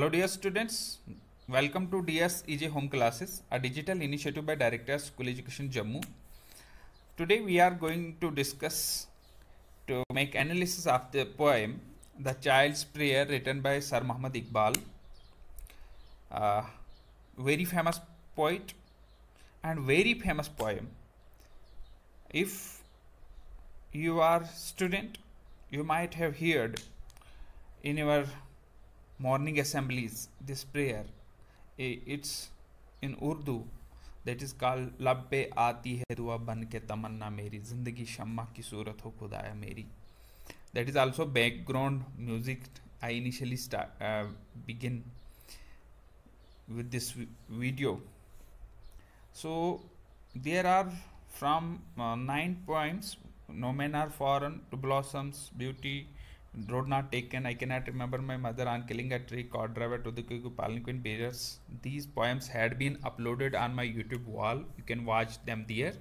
Hello dear students, welcome to DS EJ Home Classes, a digital initiative by Director School Education Jammu. Today we are going to discuss to make analysis of the poem The Child's Prayer written by Sir Muhammad Iqbal, very famous poet and very famous poem. If you are student, you might have heard in your morning assemblies this prayer. It's in Urdu, that is called लब पे आती है दुआ बन के तमन्ना मेरी जिंदगी शम्मा की सूरत हो खुदाया मेरी. That is also background music. I initially begin with this video. So there are from 9 poems. No men are foreign to blossoms, beauty, road not taken, I cannot remember my mother, on killing a tree, cord driver, to the cuckoo, palanquin bearers. These poems had been uploaded on my YouTube wall. You can watch them there.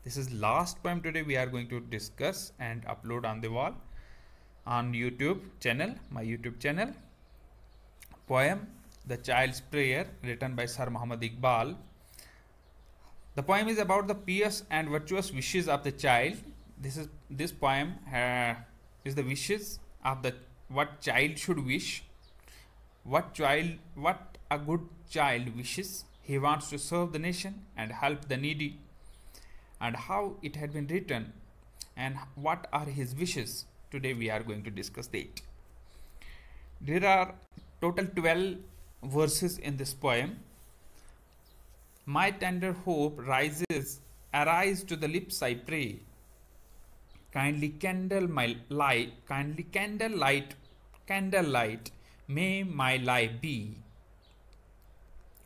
This is last poem today we are going to discuss and upload on the wall on YouTube channel, my YouTube channel. Poem The Child's Prayer written by Sir Muhammad Iqbal. The poem is about the pious and virtuous wishes of the child. This poem is the wishes of the what child should wish, what a good child wishes. He wants to serve the nation and help the needy, and how it had been written and what are his wishes. Today we are going to discuss that. There are total 12 verses in this poem. My tender hope arise to the lips I pray. Kindly candlelight, may my life be.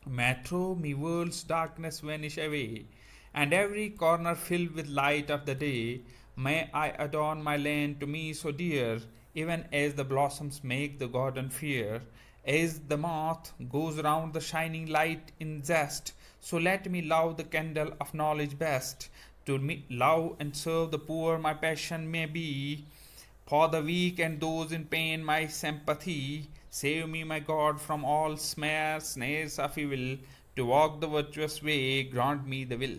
May through me world's darkness vanish away, and every corner filled with light of the day. May I adorn my land to me so dear, even as the blossoms make the garden fair. As the moth goes round the shining light in zest, so let me love the candle of knowledge best. To me, love and serve the poor my passion may be. For the weak and those in pain my sympathy. Save me, my God, from all snares of evil. To walk the virtuous way, grant me the will.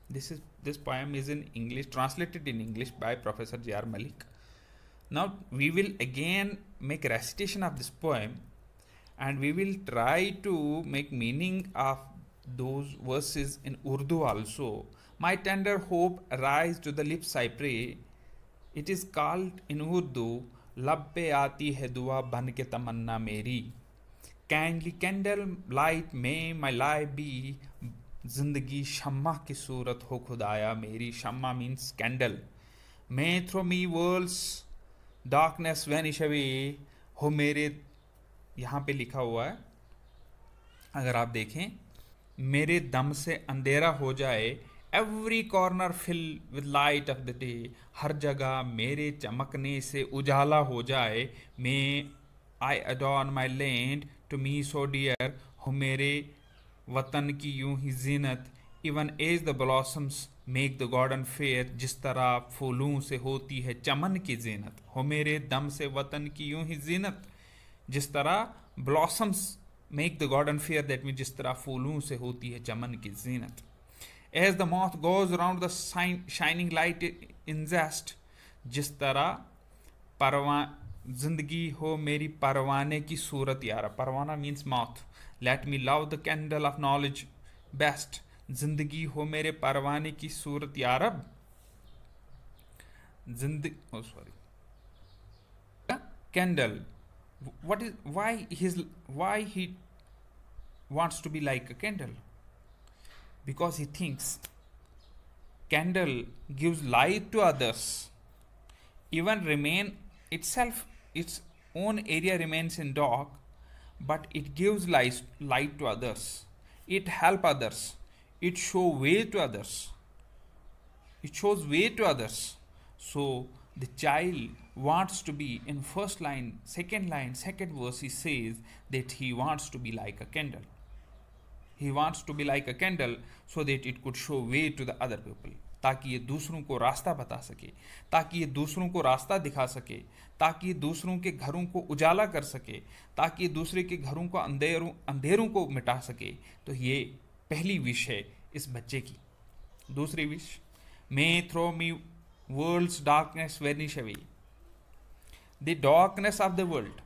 This poem is in English, translated in English by Professor J.R. Malik. Now we will again make recitation of this poem, and we will try to make meaning of those verses in Urdu also. My tender hope arise to the lips I pray. It is called in Urdu, लब पे आती है दुआ बन के तमन्ना मेरी. Kindly candle light may my life be. जिंदगी शम्मा की सूरत हो खुदाया मेरी. Shamma means candle. May through me world's darkness vanish away. हो मेरे, यहाँ पे लिखा हुआ है, अगर आप देखें, मेरे दम से अंधेरा हो जाए. Every corner filled with light of the day. हर जगह मेरे चमकने से उजाला हो जाए. May I adorn my land to me so dear. हो मेरे वतन की यूं ही जीनत. Even as the blossoms make the garden fair. जिस तरह फूलों से होती है चमन की जीनत. हो मेरे दम से वतन की यूं ही जीनत. जिस तरह blossoms make the garden fair, that means जिस तरह फूलों से होती है चमन की जीनत. As the moth goes around the shining light in zest, जिस तरह जिंदगी हो मेरी परवाने की सूरत यारा. परवाना means moth. Let me love the candle of knowledge best. जिंदगी हो मेरे परवाने की सूरत यारब. Candle. Why he wants to be like a candle? Because he thinks candle gives light to others, even remain itself, its own area remains in dark, but it gives light to others. It helps others. It shows way to others. So the child wants to be in first line, second verse, he says that he wants to be like a candle. He wants to be like a candle so that it could show way to the other people. ताकि ये दूसरों को रास्ता बता सके, ताकि ये दूसरों को रास्ता दिखा सके, ताकि ये दूसरों के घरों को उजाला कर सके, ताकि ये दूसरे के घरों को अंधेरों को मिटा सके। तो ये पहली विश है इस बच्चे की। दूसरी wish, may throw me world's darkness vanish away. The darkness of the world,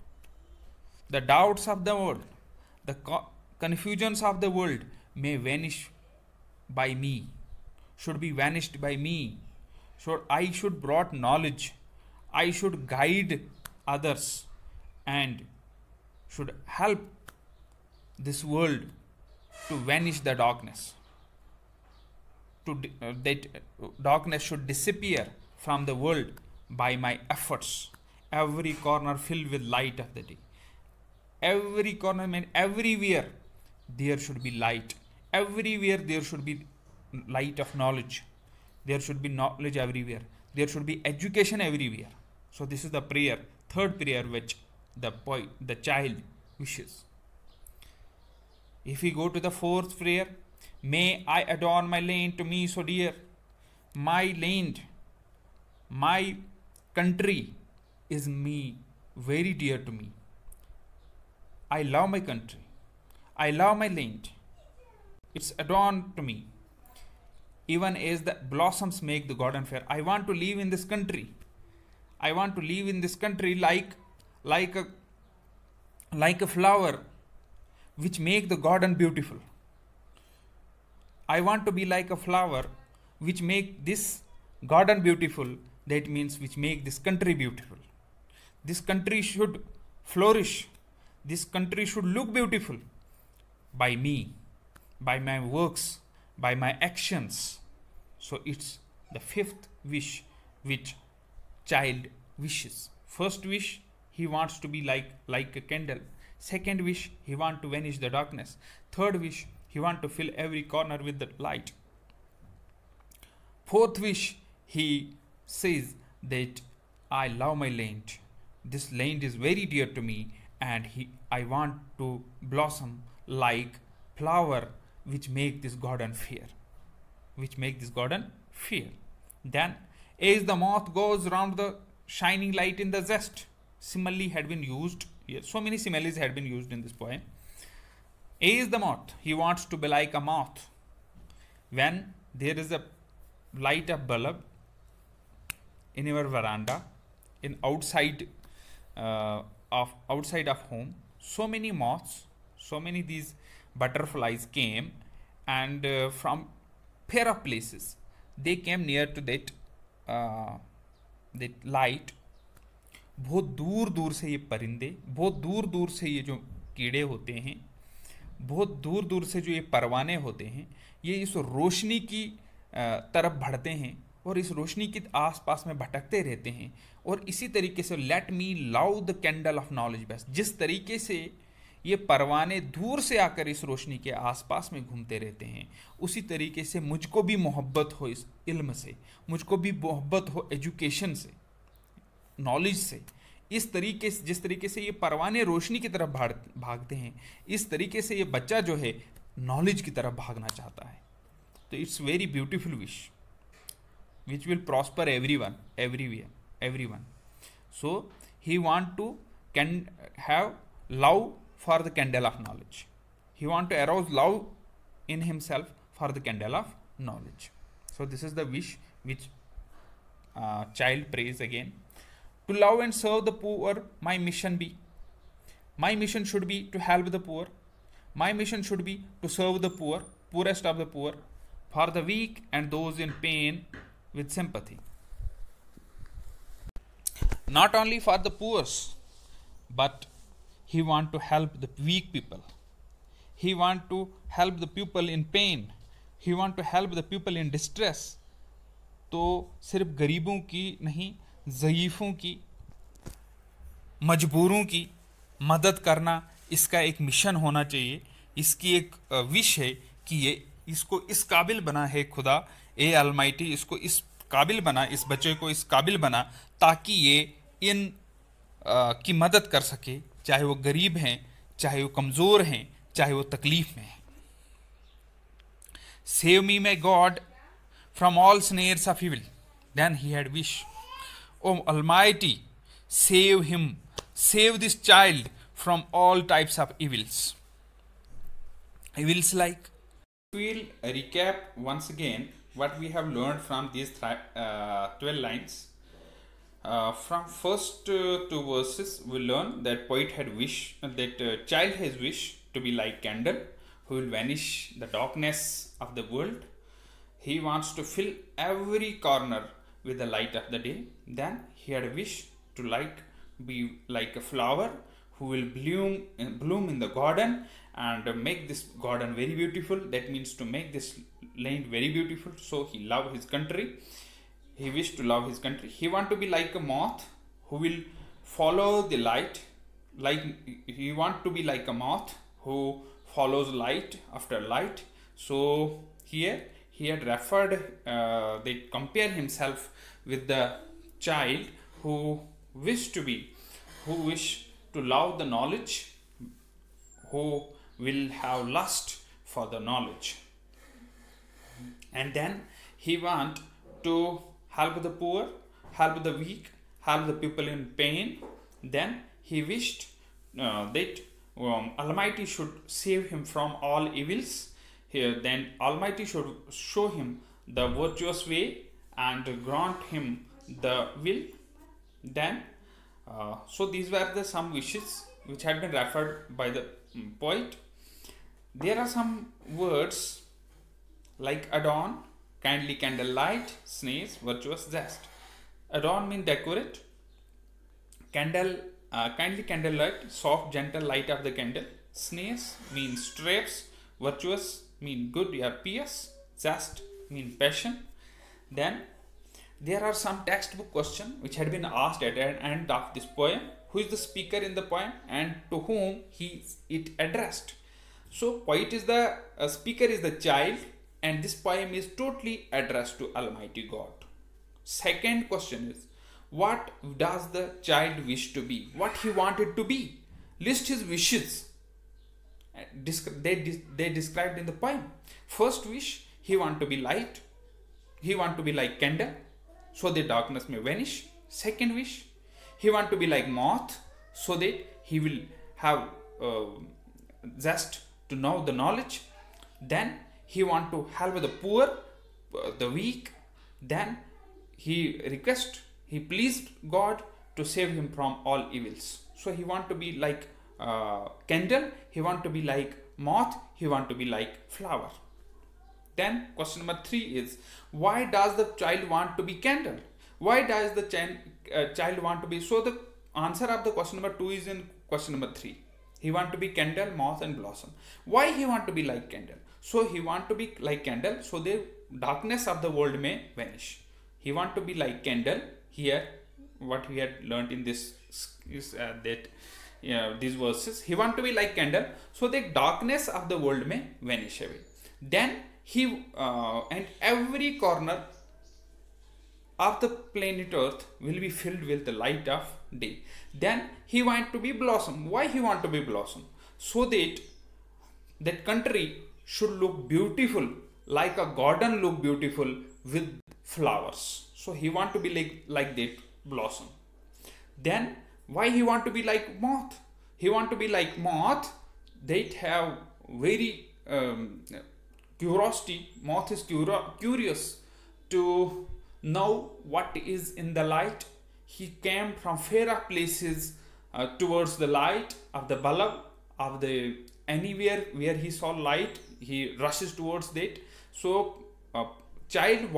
the doubts of the world, the confusions of the world may vanish by me, should be vanished by me. So I should brought knowledge, I should guide others, and should help this world to vanish the darkness, that darkness should disappear from the world by my efforts. Every corner filled with light of the day. Every corner, man, everywhere there should be light. Everywhere there should be light of knowledge. There should be knowledge everywhere. There should be education everywhere. So this is the prayer, third prayer which the child wishes. If we go to the fourth prayer, may I adorn my land to me so dear. My land, my country is me very dear to me. I love my country. I love my land. It's adorned to me. Even as the blossoms make the garden fair. I want to live in this country. I want to live in this country like a flower which make the garden beautiful. I want to be like a flower which make this garden beautiful. That means which make this country beautiful. This country should flourish. This country should look beautiful by me, by my works, by my actions. So it's the fifth wish which child wishes. First wish, he wants to be like a candle. Second wish, he wants to vanish the darkness. Third wish, he wants to fill every corner with the light. Fourth wish, he says that I love my land. This land is very dear to me, and I want to blossom like flower which make this garden fair. Which make this garden fair. Then, as the moth goes round the shining light in the zest, simile had been used. Yes, so many similes had been used in this poem. As the moth, he wants to be like a moth. When there is a light of bulb in your veranda, in outside of home, so many moths, so many these butterflies came, and from pair of places they came near to that light. बहुत दूर दूर से ये परिंदे, बहुत दूर दूर से ये जो कीड़े होते हैं, बहुत दूर दूर से जो ये परवाने होते हैं, ये इस रोशनी की तरफ बढ़ते हैं और इस रोशनी के आसपास में भटकते रहते हैं। और इसी तरीके से let me love the candle of knowledge best, जिस तरीके से ये परवाने दूर से आकर इस रोशनी के आसपास में घूमते रहते हैं, उसी तरीके से मुझको भी मोहब्बत हो इस इल्म से, मुझको भी मोहब्बत हो एजुकेशन से, नॉलेज से। इस तरीके से, जिस तरीके से ये परवाने रोशनी की तरफ भागते हैं, इस तरीके से ये बच्चा जो है नॉलेज की तरफ भागना चाहता है। तो it's very beautiful wish which will prosper everyone, everywhere, everyone. So he want to have love for the candle of knowledge. He want to arouse love in himself for the candle of knowledge. So this is the wish which child prays again. To love and serve the poor, my mission be. My mission should be to help the poor. My mission should be to serve the poor, poorest of the poor, for the weak and those in pain, with sympathy. Not only for the poor, but he want to help the weak people. He want to help the people in pain. He want to help the people in distress. तो सिर्फ गरीबों की नहीं, ज़ईफ़ों की, मजबूरों की मदद करना इसका एक मिशन होना चाहिए। इसकी एक विश है कि ये इसको इस काबिल बना है खुदा ए अलमाइटी, इसको इस काबिल बना, इस बच्चे को इस काबिल बना ताकि ये इन की मदद कर सके, चाहे वो गरीब हैं, चाहे वो कमज़ोर हैं, चाहे वो तकलीफ में हैं। Save me my God from all snares of evil. Then he had wish, O Almighty, save him, save this child from all types of evils. Evils like. We'll recap once again what we have learned from these 12 lines. From first two verses, we learn that poet had wish, that child has wish to be like candle who will vanish the darkness of the world. He wants to fill every corner with the light of the day. Then he had a wish to be like a flower who will bloom in the garden and make this garden very beautiful. That means to make this land very beautiful. So he loved his country. He wished to love his country. He want to be like a moth who will follow the light. He want to be like a moth who follows light after light. So here he had referred, they compare himself with the child who wish to love the knowledge, who will have lust for the knowledge. And then he want to help the poor, help the weak, help the people in pain. Then he wished that Almighty should save him from all evils. Then Almighty should show him the virtuous way and grant him the will. Then so these were the some wishes which had been referred by the poet. There are some words like adorn, kindly candlelight, snares, virtuous zest. Adorn means decorate. Kindly candlelight, soft gentle light of the candle. Snares means straps. Virtuous mean good or pious. Zest mean passion. Then there are some textbook questions which had been asked at the end of this poem. Who is the speaker in the poem and to whom it addressed? So poet is the speaker is the child, and this poem is totally addressed to Almighty God. Second question is, what does the child wish to be? What he wanted to be? List his wishes. They described in the poem. First wish, he want to be light. He want to be like candle, so the darkness may vanish. Second wish, he want to be like moth, so that he will have zest to know the knowledge. Then he want to help the poor, the weak. Then he pleased God to save him from all evils. So he want to be like candle, he want to be like moth, he want to be like flower. Then question number 3 is, why does the child want to be candle? Why does the child want to be? So the answer of the question number 2 is in question number 3. He want to be candle, moth and blossom. Why he want to be like candle? So he want to be like candle so the darkness of the world may vanish. He want to be like candle. Here what we had learned in this is these verses. He want to be like candle so the darkness of the world may vanish away. Then he and every corner of the planet earth will be filled with the light of day. Then he want to be blossom. Why he want to be blossom? So that that country should look beautiful, like a garden look beautiful with flowers. So he want to be like that blossom. Then why he want to be like moth? He want to be like moth. They have very curiosity. Moth is curious to know what is in the light. He came from far off places towards the light of the bulb of the anywhere where he saw light, he rushes towards that. So child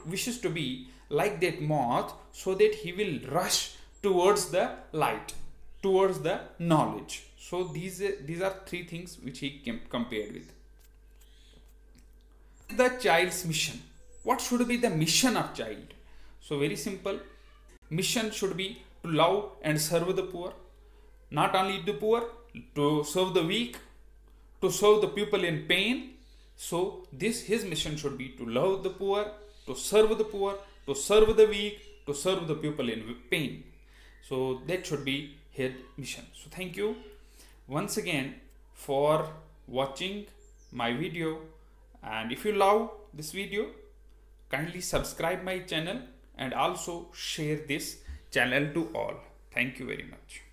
wishes to be like that moth so that he will rush towards the light, towards the knowledge. So these are 3 things which he compared with. The child's mission. What should be the mission of child? So very simple. Mission should be to love and serve the poor. Not only the poor, to serve the weak, to serve the people in pain. So his mission should be to love the poor, to serve the weak, to serve the people in pain. So that should be his mission. So thank you once again for watching my video, and if you love this video, Kindly subscribe my channel and also share this channel to all. Thank you very much.